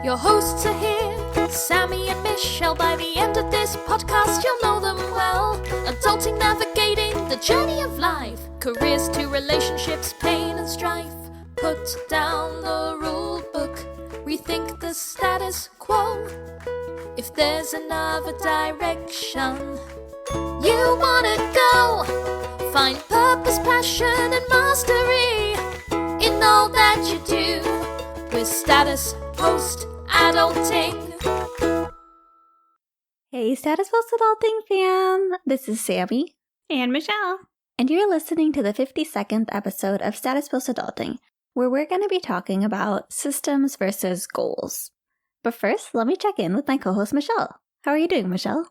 Your hosts are here, Sammie and Michelle. By the end of this podcast, you'll know them well. Adulting, navigating the journey of life. Careers to relationships, pain and strife. Put down the rule book, rethink the status quo. If there's another direction you wanna go, find purpose, passion and mastery in all that you do with Status Post Adulting. Hey, Status Post Adulting fam! This is Sammie and Michelle, and you're listening to the 52nd episode of Status Post Adulting, where we're going to be talking about systems versus goals. But first, let me check in with my co-host Michelle. How are you doing, Michelle?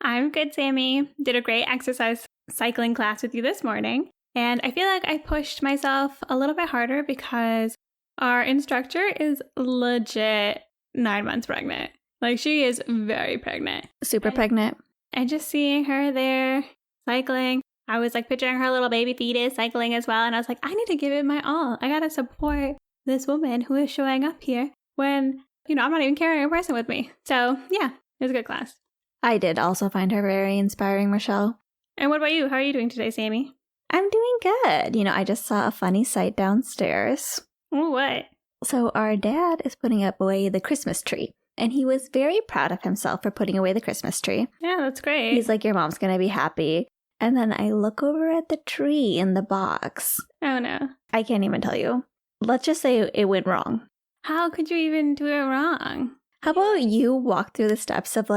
I'm good, Sammie. Did a great exercise cycling class with you this morning, and I feel like I pushed myself a little bit harder because our instructor is legit 9 months pregnant. Like, she is very pregnant. Super pregnant. And just seeing her there cycling, I was like picturing her little baby fetus cycling as well, and I was like, I need to give it my all. I gotta support this woman who is showing up here when, I'm not even carrying a person with me. So, yeah, it was a good class. I did also find her very inspiring, Michelle. And what about you? How are you doing today, Sammie? I'm doing good. I just saw a funny sight downstairs. Oh, what? So our dad is putting up away the Christmas tree, and he was very proud of himself for putting away the Christmas tree. Yeah, that's great. He's like, your mom's going to be happy. And then I look over at the tree in the box. Oh, no. I can't even tell you. Let's just say it went wrong. How could you even do it wrong? How about you walk through the steps of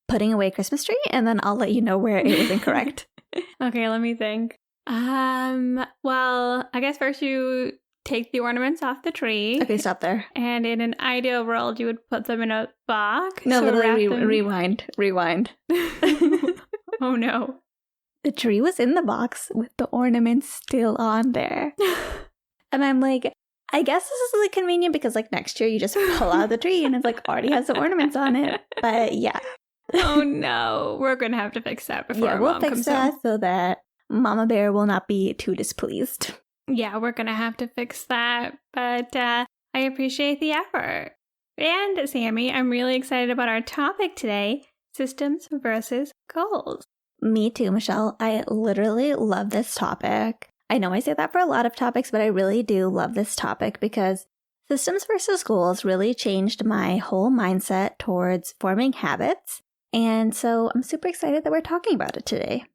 putting away Christmas tree, and then I'll let you know where it was incorrect. Okay, let me think. Well, I guess first you take the ornaments off the tree. Okay, stop there. And in an ideal world, you would put them in a box. No, literally rewind. Oh, no. The tree was in the box with the ornaments still on there. And I'm like, I guess this is really convenient because next year you just pull out the tree and it's already has the ornaments on it. But yeah. Oh no, we're going to have to fix that before Mom comes home. We'll fix that so that Mama Bear will not be too displeased. Yeah, we're going to have to fix that. But I appreciate the effort. And Sammie, I'm really excited about our topic today, systems versus goals. Me too, Michelle. I literally love this topic. I know I say that for a lot of topics, but I really do love this topic because systems versus goals really changed my whole mindset towards forming habits. And so I'm super excited that we're talking about it today.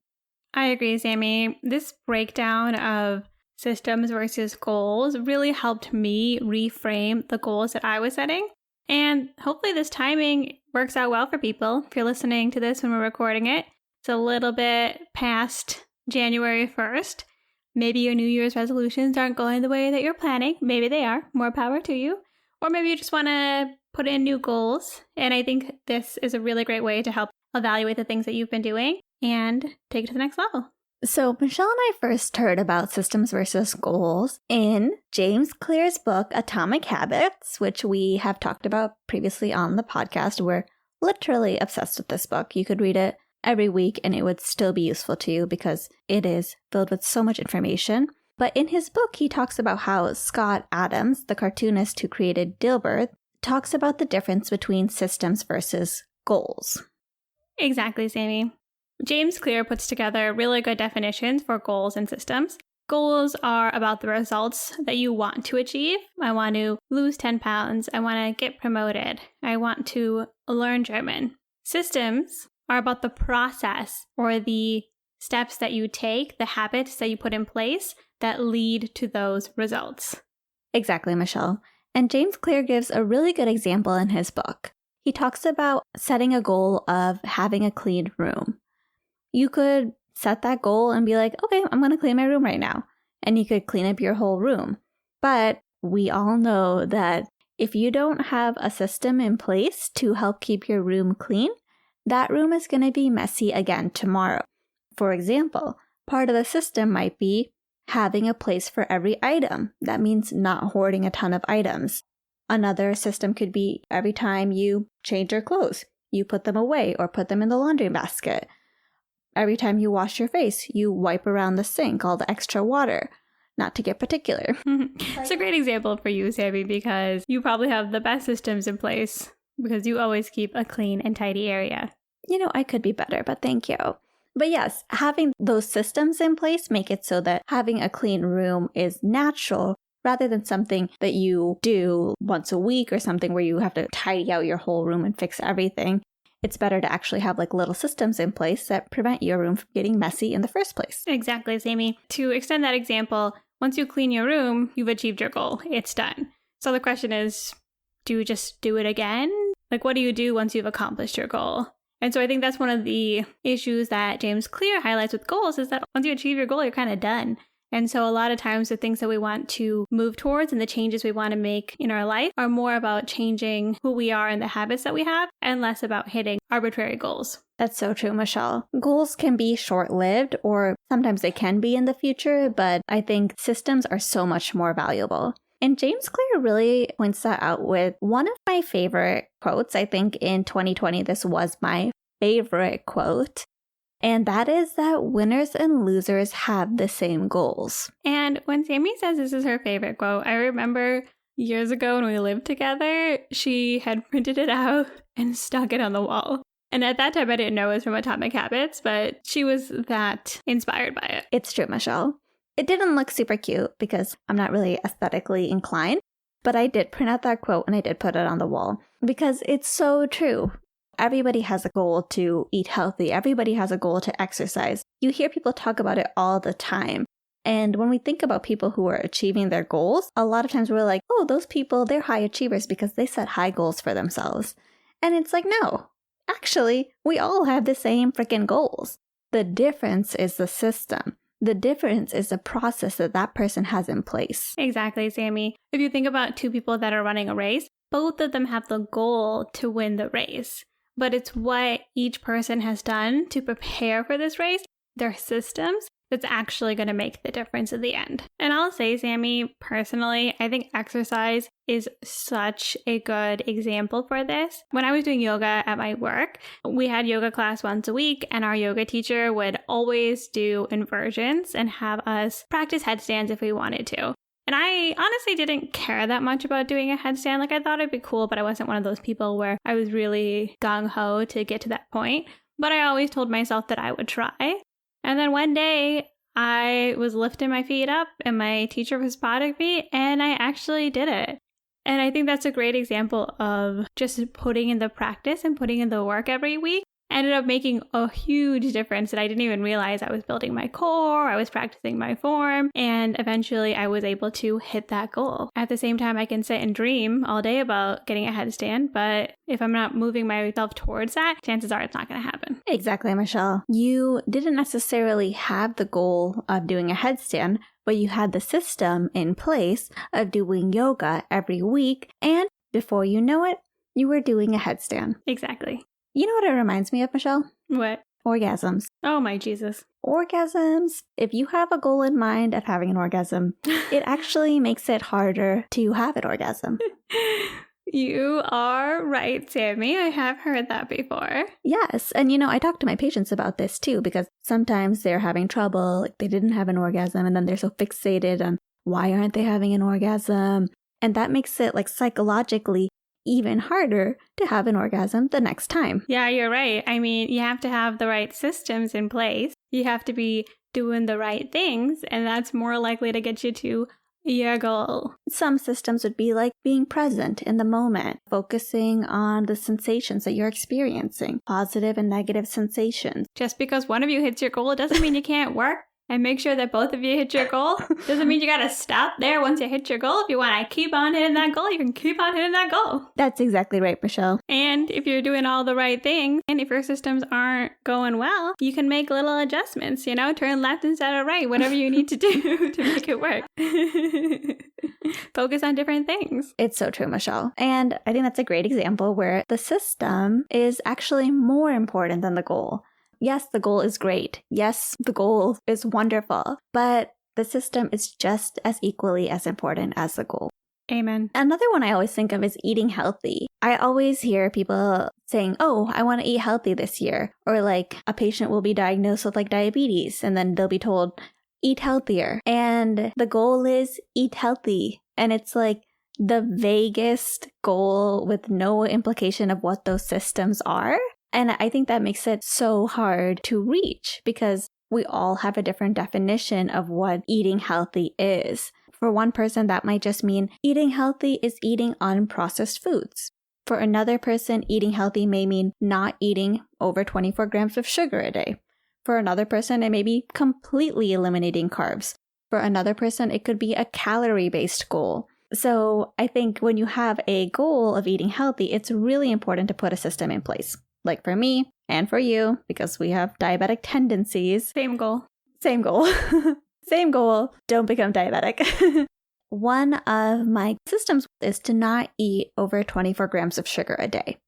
I agree, Sammie. This breakdown of systems versus goals really helped me reframe the goals that I was setting. And hopefully this timing works out well for people. If you're listening to this when we're recording it, it's a little bit past January 1st. Maybe your New Year's resolutions aren't going the way that you're planning. Maybe they are. More power to you. Or maybe you just want to put in new goals. And I think this is a really great way to help evaluate the things that you've been doing and take it to the next level. So Michelle and I first heard about systems versus goals in James Clear's book, Atomic Habits, which we have talked about previously on the podcast. We're literally obsessed with this book. You could read it every week and it would still be useful to you because it is filled with so much information. But in his book, he talks about how Scott Adams, the cartoonist who created Dilbert, talks about the difference between systems versus goals. Exactly, Sammie. James Clear puts together really good definitions for goals and systems. Goals are about the results that you want to achieve. I want to lose 10 pounds. I want to get promoted. I want to learn German. Systems are about the process or the steps that you take, the habits that you put in place that lead to those results. Exactly, Michelle. And James Clear gives a really good example in his book. He talks about setting a goal of having a clean room. You could set that goal and be like, okay, I'm going to clean my room right now. And you could clean up your whole room. But we all know that if you don't have a system in place to help keep your room clean, that room is going to be messy again tomorrow. For example, part of the system might be having a place for every item. That means not hoarding a ton of items. Another system could be every time you change your clothes, you put them away or put them in the laundry basket. Every time you wash your face, you wipe around the sink, all the extra water. not to get particular. It's a great example for you, Sammie, because you probably have the best systems in place because you always keep a clean and tidy area. I could be better, but thank you. But yes, having those systems in place make it so that having a clean room is natural rather than something that you do once a week or something where you have to tidy out your whole room and fix everything. It's better to actually have like little systems in place that prevent your room from getting messy in the first place. Exactly, Sammie. To extend that example, once you clean your room, you've achieved your goal. It's done. So the question is, do you just do it again? Like, what do you do once you've accomplished your goal? And so I think that's one of the issues that James Clear highlights with goals is that once you achieve your goal, you're kind of done. And so a lot of times the things that we want to move towards and the changes we want to make in our life are more about changing who we are and the habits that we have and less about hitting arbitrary goals. That's so true, Michelle. Goals can be short-lived or sometimes they can be in the future, but I think systems are so much more valuable. And James Clear really points that out with one of my favorite quotes. I think in 2020, this was my favorite quote. And that is that winners and losers have the same goals. And when Sammie says this is her favorite quote, I remember years ago when we lived together, she had printed it out and stuck it on the wall. And at that time, I didn't know it was from Atomic Habits, but she was that inspired by it. It's true, Michelle. It didn't look super cute because I'm not really aesthetically inclined, but I did print out that quote and I did put it on the wall because it's so true. Everybody has a goal to eat healthy. Everybody has a goal to exercise. You hear people talk about it all the time. And when we think about people who are achieving their goals, a lot of times we're like, oh, those people, they're high achievers because they set high goals for themselves. And it's like, no, actually, we all have the same freaking goals. The difference is the system. The difference is the process that that person has in place. Exactly, Sammie. If you think about two people that are running a race, both of them have the goal to win the race. But it's what each person has done to prepare for this race, their systems, that's actually going to make the difference at the end. And I'll say, Sammie, personally, I think exercise is such a good example for this. When I was doing yoga at my work, we had yoga class once a week, and our yoga teacher would always do inversions and have us practice headstands if we wanted to. And I honestly didn't care that much about doing a headstand. Like, I thought it'd be cool, but I wasn't one of those people where I was really gung-ho to get to that point. But I always told myself that I would try. And then one day, I was lifting my feet up, and my teacher was spotting me, and I actually did it. And I think that's a great example of just putting in the practice and putting in the work every week. Ended up making a huge difference that I didn't even realize. I was building my core, I was practicing my form, and eventually I was able to hit that goal. At the same time, I can sit and dream all day about getting a headstand, but if I'm not moving myself towards that, chances are it's not going to happen. Exactly, Michelle. You didn't necessarily have the goal of doing a headstand, but you had the system in place of doing yoga every week, and before you know it, you were doing a headstand. Exactly. You know what it reminds me of, Michelle? What? Orgasms. Oh my Jesus. Orgasms. If you have a goal in mind of having an orgasm, it actually makes it harder to have an orgasm. You are right, Sammie. I have heard that before. Yes. And I talk to my patients about this too, because sometimes they're having trouble, like they didn't have an orgasm, and then they're so fixated on why aren't they having an orgasm? And that makes it like psychologically even harder to have an orgasm the next time. Yeah, you're right. I mean, you have to have the right systems in place. You have to be doing the right things, and that's more likely to get you to your goal. Some systems would be like being present in the moment, focusing on the sensations that you're experiencing, positive and negative sensations. Just because one of you hits your goal doesn't mean you can't work and make sure that both of you hit your goal. Doesn't mean you gotta stop there once you hit your goal. If you want to keep on hitting that goal, you can keep on hitting that goal. That's exactly right, Michelle. And if you're doing all the right things, and if your systems aren't going well, you can make little adjustments, turn left instead of right, whatever you need to do to make it work. Focus on different things. It's so true, Michelle. And I think that's a great example where the system is actually more important than the goal. Yes, the goal is great. Yes, the goal is wonderful, but the system is just as equally as important as the goal. Amen. Another one I always think of is eating healthy. I always hear people saying, oh, I want to eat healthy this year. Or like a patient will be diagnosed with like diabetes, and then they'll be told, eat healthier. And the goal is eat healthy. And it's like the vaguest goal with no implication of what those systems are. And I think that makes it so hard to reach because we all have a different definition of what eating healthy is. For one person, that might just mean eating healthy is eating unprocessed foods. For another person, eating healthy may mean not eating over 24 grams of sugar a day. For another person, it may be completely eliminating carbs. For another person, it could be a calorie-based goal. So I think when you have a goal of eating healthy, it's really important to put a system in place. Like for me and for you, because we have diabetic tendencies. Same goal. Same goal. Same goal. Don't become diabetic. One of my systems is to not eat over 24 grams of sugar a day.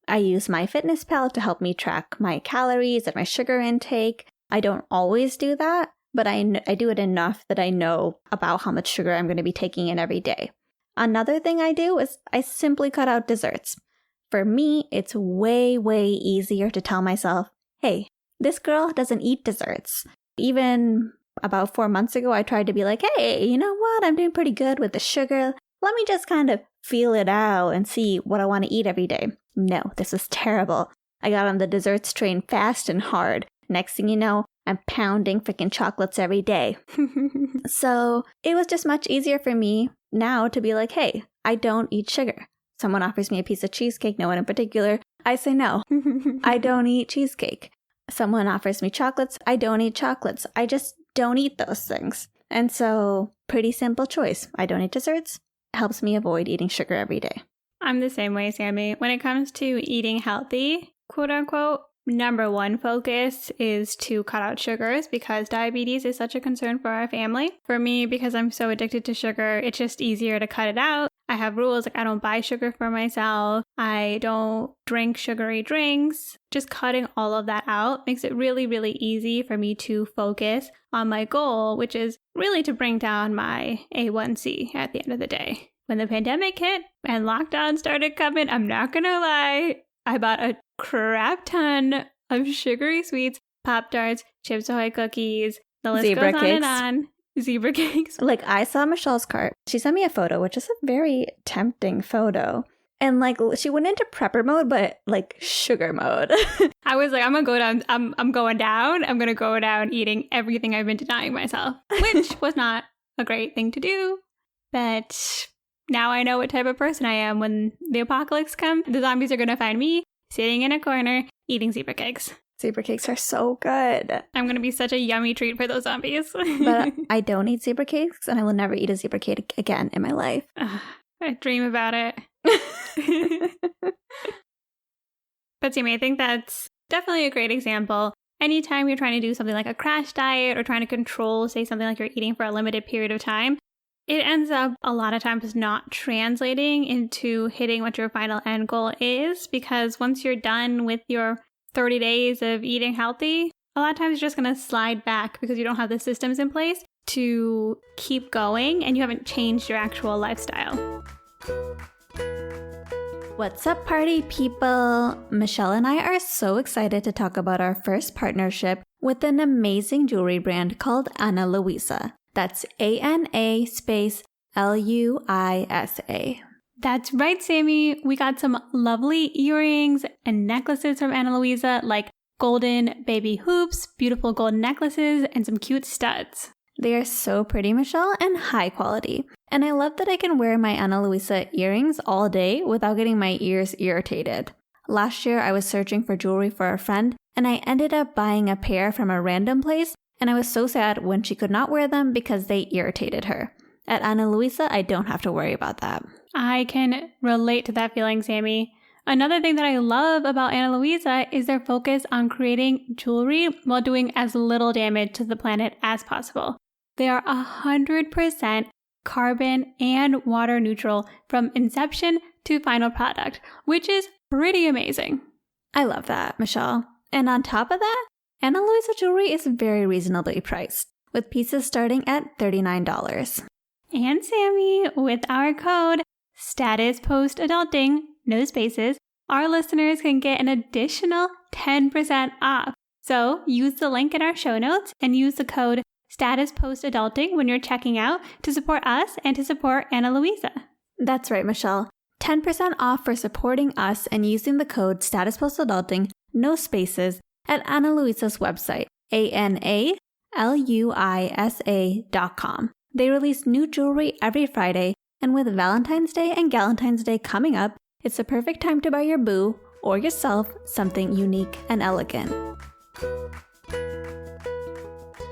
I use MyFitnessPal to help me track my calories and my sugar intake. I don't always do that, but I do it enough that I know about how much sugar I'm going to be taking in every day. Another thing I do is I simply cut out desserts. For me, it's way, way easier to tell myself, hey, this girl doesn't eat desserts. Even about 4 months ago, I tried to be like, hey, you know what? I'm doing pretty good with the sugar. Let me just kind of feel it out and see what I want to eat every day. No, this was terrible. I got on the desserts train fast and hard. Next thing you know, I'm pounding freaking chocolates every day. So it was just much easier for me now to be like, hey, I don't eat sugar. Someone offers me a piece of cheesecake, no one in particular. I say no. I don't eat cheesecake. Someone offers me chocolates. I don't eat chocolates. I just don't eat those things. And so pretty simple choice. I don't eat desserts. Helps me avoid eating sugar every day. I'm the same way, Sammie. When it comes to eating healthy, quote unquote, number one focus is to cut out sugars because diabetes is such a concern for our family. For me, because I'm so addicted to sugar, it's just easier to cut it out. I have rules like I don't buy sugar for myself. I don't drink sugary drinks. Just cutting all of that out makes it really, really easy for me to focus on my goal, which is really to bring down my A1C at the end of the day. When the pandemic hit and lockdown started coming, I'm not gonna lie, I bought a crap ton of sugary sweets, Pop-Tarts, Chips Ahoy cookies, the list Zebra goes cakes. on and on. Zebra cakes. Like I saw Michelle's cart. She sent me a photo, which is a very tempting photo. And like she went into prepper mode, but like sugar mode. I was like, I'm gonna go down. I'm going down. I'm gonna go down eating everything I've been denying myself, which was not a great thing to do. But now I know what type of person I am. When the apocalypse comes, the zombies are gonna find me sitting in a corner eating zebra cakes. Zebra cakes are so good. I'm gonna be such a yummy treat for those zombies. But I don't eat zebra cakes, and I will never eat a zebra cake again in my life. I dream about it. But Sammie, I think that's definitely a great example. Anytime you're trying to do something like a crash diet or trying to control, say, something like you're eating for a limited period of time, it ends up a lot of times not translating into hitting what your final end goal is, because once you're done with your 30 days of eating healthy, a lot of times you're just going to slide back because you don't have the systems in place to keep going and you haven't changed your actual lifestyle. What's up, party people? Michelle and I are so excited to talk about our first partnership with an amazing jewelry brand called Ana Luisa. That's ANA space LUISA. That's right, Sammie. We got some lovely earrings and necklaces from Ana Luisa, like golden baby hoops, beautiful gold necklaces, and some cute studs. They are so pretty, Michelle, and high quality. And I love that I can wear my Ana Luisa earrings all day without getting my ears irritated. Last year, I was searching for jewelry for a friend, and I ended up buying a pair from a random place, and I was so sad when she could not wear them because they irritated her. At Ana Luisa, I don't have to worry about that. I can relate to that feeling, Sammie. Another thing that I love about Ana Luisa is their focus on creating jewelry while doing as little damage to the planet as possible. They are 100% carbon and water neutral from inception to final product, which is pretty amazing. I love that, Michelle. And on top of that, Ana Luisa jewelry is very reasonably priced, with pieces starting at $39. And Sammie, with our code STATUSPOSTADULTING, no spaces, our listeners can get an additional 10% off. So use the link in our show notes and use the code Status Post Adulting when you're checking out to support us and to support Ana Luisa. That's right, Michelle. 10% off for supporting us and using the code Status Post Adulting, no spaces, at Ana Luisa's website, analuisa.com. They release new jewelry every Friday, and with Valentine's Day and Galentine's Day coming up, it's the perfect time to buy your boo or yourself something unique and elegant.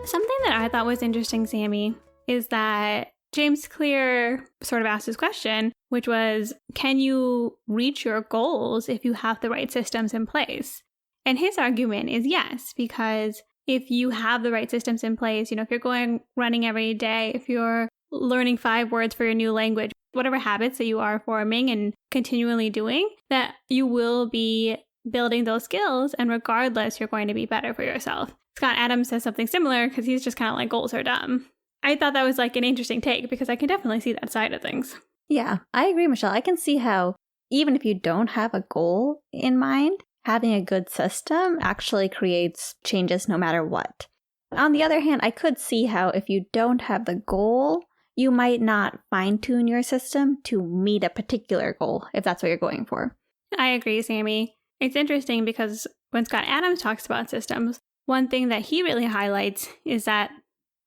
Something that I thought was interesting, Sammie, is that James Clear sort of asked this question, which was, can you reach your goals if you have the right systems in place? And his argument is yes, because if you have the right systems in place, if you're running every day, if you're learning 5 words for your new language, whatever habits that you are forming and continually doing, that you will be building those skills, and regardless, you're going to be better for yourself. Scott Adams says something similar because he's just kind of like, goals are dumb. I thought that was like an interesting take because I can definitely see that side of things. Yeah, I agree, Michelle. I can see how even if you don't have a goal in mind, having a good system actually creates changes no matter what. On the other hand, I could see how if you don't have the goal, you might not fine-tune your system to meet a particular goal if that's what you're going for. I agree, Sammie. It's interesting because when Scott Adams talks about systems, one thing that he really highlights is that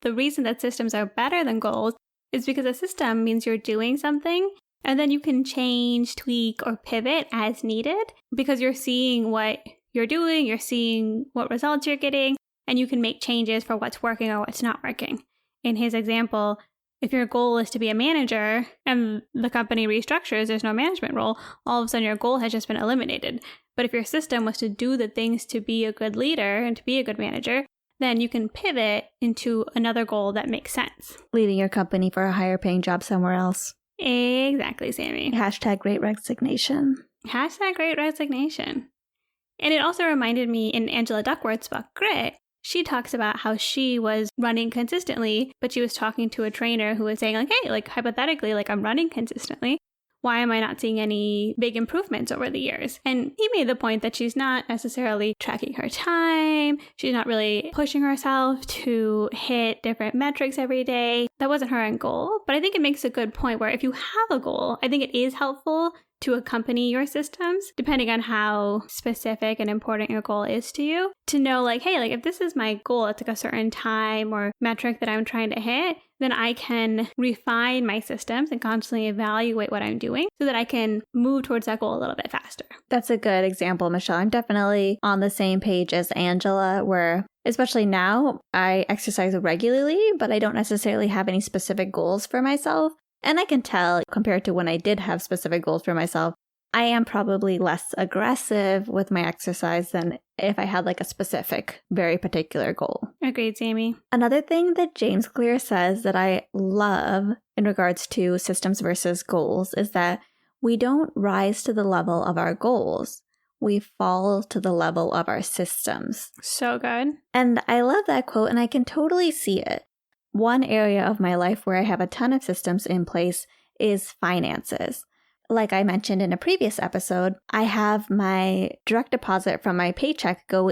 the reason that systems are better than goals is because a system means you're doing something and then you can change, tweak, or pivot as needed because you're seeing what you're doing, you're seeing what results you're getting, and you can make changes for what's working or what's not working. In his example, if your goal is to be a manager and the company restructures, there's no management role, all of a sudden your goal has just been eliminated. But if your system was to do the things to be a good leader and to be a good manager, then you can pivot into another goal that makes sense. Leaving your company for a higher paying job somewhere else. Exactly, Sammie. Hashtag Great Resignation. Hashtag Great Resignation. And it also reminded me in Angela Duckworth's book, Grit, she talks about how she was running consistently, but she was talking to a trainer who was saying like, hey, like hypothetically, like I'm running consistently. Why am I not seeing any big improvements over the years? And he made the point that she's not necessarily tracking her time. She's not really pushing herself to hit different metrics every day. That wasn't her end goal. But I think it makes a good point where if you have a goal, I think it is helpful to accompany your systems, depending on how specific and important your goal is to you, to know like, hey, like if this is my goal, it's like a certain time or metric that I'm trying to hit, then I can refine my systems and constantly evaluate what I'm doing so that I can move towards that goal a little bit faster. That's a good example, Michelle. I'm definitely on the same page as Angela, where especially now I exercise regularly, but I don't necessarily have any specific goals for myself. And I can tell, compared to when I did have specific goals for myself, I am probably less aggressive with my exercise than if I had like a specific, very particular goal. Agreed, Sammie. Another thing that James Clear says that I love in regards to systems versus goals is that we don't rise to the level of our goals. We fall to the level of our systems. So good. And I love that quote, and I can totally see it. One area of my life where I have a ton of systems in place is finances. Like I mentioned in a previous episode, I have my direct deposit from my paycheck go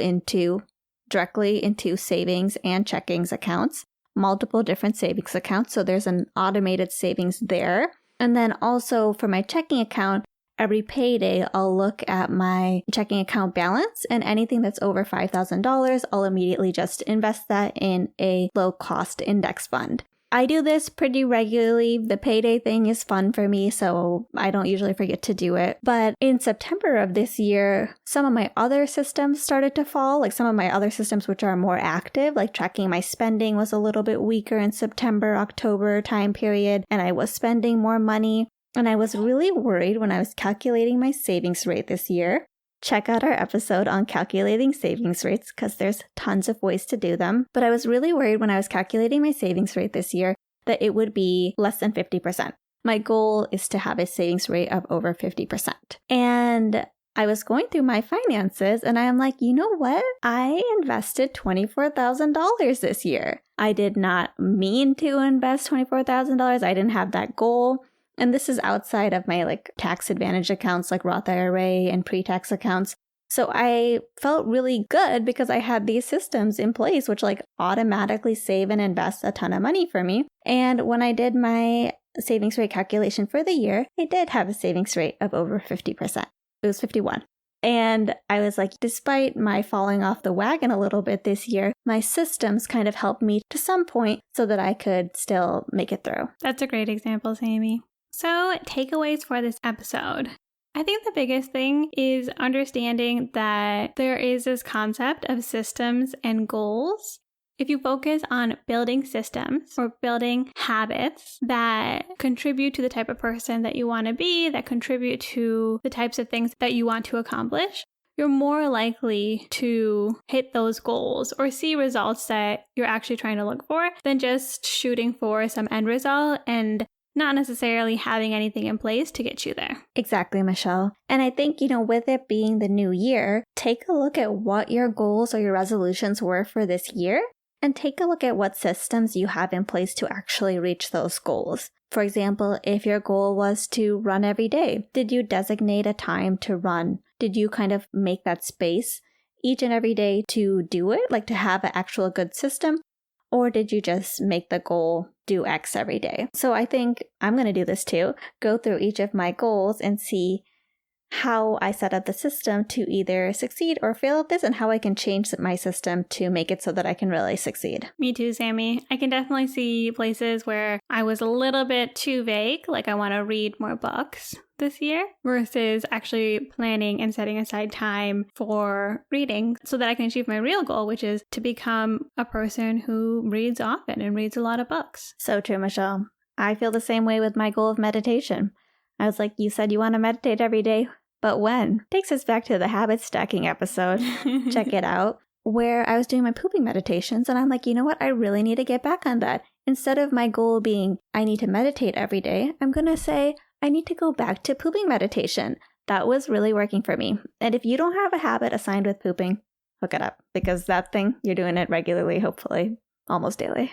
directly into savings and checkings accounts, multiple different savings accounts. So there's an automated savings there. And then also for my checking account, every payday, I'll look at my checking account balance, and anything that's over $5,000, I'll immediately just invest that in a low-cost index fund. I do this pretty regularly. The payday thing is fun for me, so I don't usually forget to do it. But in September of this year, some of my other systems started to fall, like some of my other systems which are more active, like tracking my spending was a little bit weaker in September, October time period, and I was spending more money. And I was really worried when I was calculating my savings rate this year. Check out our episode on calculating savings rates because there's tons of ways to do them. But I was really worried when I was calculating my savings rate this year that it would be less than 50%. My goal is to have a savings rate of over 50%. And I was going through my finances and I'm like, you know what? I invested $24,000 this year. I did not mean to invest $24,000. I didn't have that goal. And this is outside of my like tax advantage accounts like Roth IRA and pre-tax accounts. So I felt really good because I had these systems in place, which like automatically save and invest a ton of money for me. And when I did my savings rate calculation for the year, I did have a savings rate of over 50%. It was 51. And I was like, despite my falling off the wagon a little bit this year, my systems kind of helped me to some point so that I could still make it through. That's a great example, Sammie. So, takeaways for this episode. I think the biggest thing is understanding that there is this concept of systems and goals. If you focus on building systems or building habits that contribute to the type of person that you want to be, that contribute to the types of things that you want to accomplish, you're more likely to hit those goals or see results that you're actually trying to look for than just shooting for some end result and not necessarily having anything in place to get you there. Exactly, Michelle. And I think, with it being the new year, take a look at what your goals or your resolutions were for this year. And take a look at what systems you have in place to actually reach those goals. For example, if your goal was to run every day, did you designate a time to run? Did you kind of make that space each and every day to do it, like to have an actual good system? Or did you just make the goal do X every day? So I think I'm going to do this too. Go through each of my goals and see how I set up the system to either succeed or fail at this and how I can change my system to make it so that I can really succeed. Me too, Sammie. I can definitely see places where I was a little bit too vague, like I want to read more books this year, versus actually planning and setting aside time for reading so that I can achieve my real goal, which is to become a person who reads often and reads a lot of books. So true, Michelle. I feel the same way with my goal of meditation. I was like, you said you want to meditate every day. But when? Takes us back to the habit stacking episode. Check it out. Where I was doing my pooping meditations and I'm like, you know what? I really need to get back on that. Instead of my goal being, I need to meditate every day, I'm going to say, I need to go back to pooping meditation. That was really working for me. And if you don't have a habit assigned with pooping, hook it up. Because that thing, you're doing it regularly, hopefully, almost daily.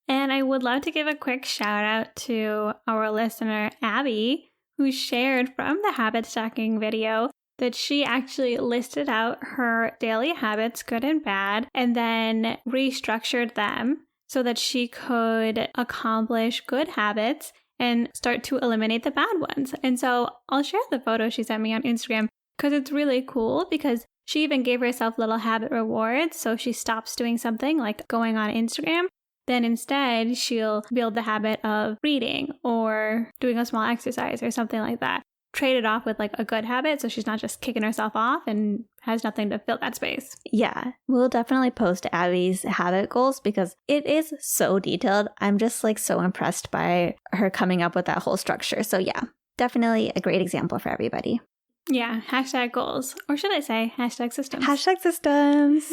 And I would love to give a quick shout out to our listener, Abby, who shared from the habit stacking video that she actually listed out her daily habits, good and bad, and then restructured them so that she could accomplish good habits and start to eliminate the bad ones. And so I'll share the photo she sent me on Instagram because it's really cool because she even gave herself little habit rewards. So if she stops doing something like going on Instagram, then instead she'll build the habit of reading or doing a small exercise or something like that. Trade it off with like a good habit so she's not just kicking herself off and has nothing to fill that space. Yeah, we'll definitely post Abby's habit goals because it is so detailed. I'm just like so impressed by her coming up with that whole structure. So yeah, definitely a great example for everybody. Yeah, hashtag goals. Or should I say hashtag systems? Hashtag systems.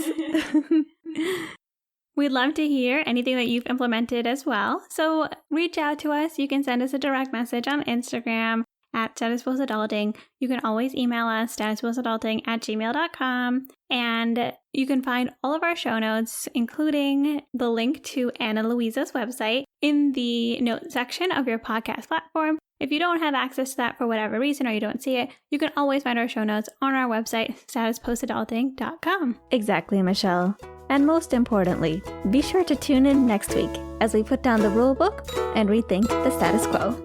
We'd love to hear anything that you've implemented as well. So reach out to us. You can send us a direct message on Instagram at statusplusadulting. You can always email us, statusplusadulting@gmail.com. And you can find all of our show notes, including the link to Anna Louisa's website, in the note section of your podcast platform. If you don't have access to that for whatever reason or you don't see it, you can always find our show notes on our website, statusplusadulting.com. Exactly, Michelle. And most importantly, be sure to tune in next week as we put down the rule book and rethink the status quo.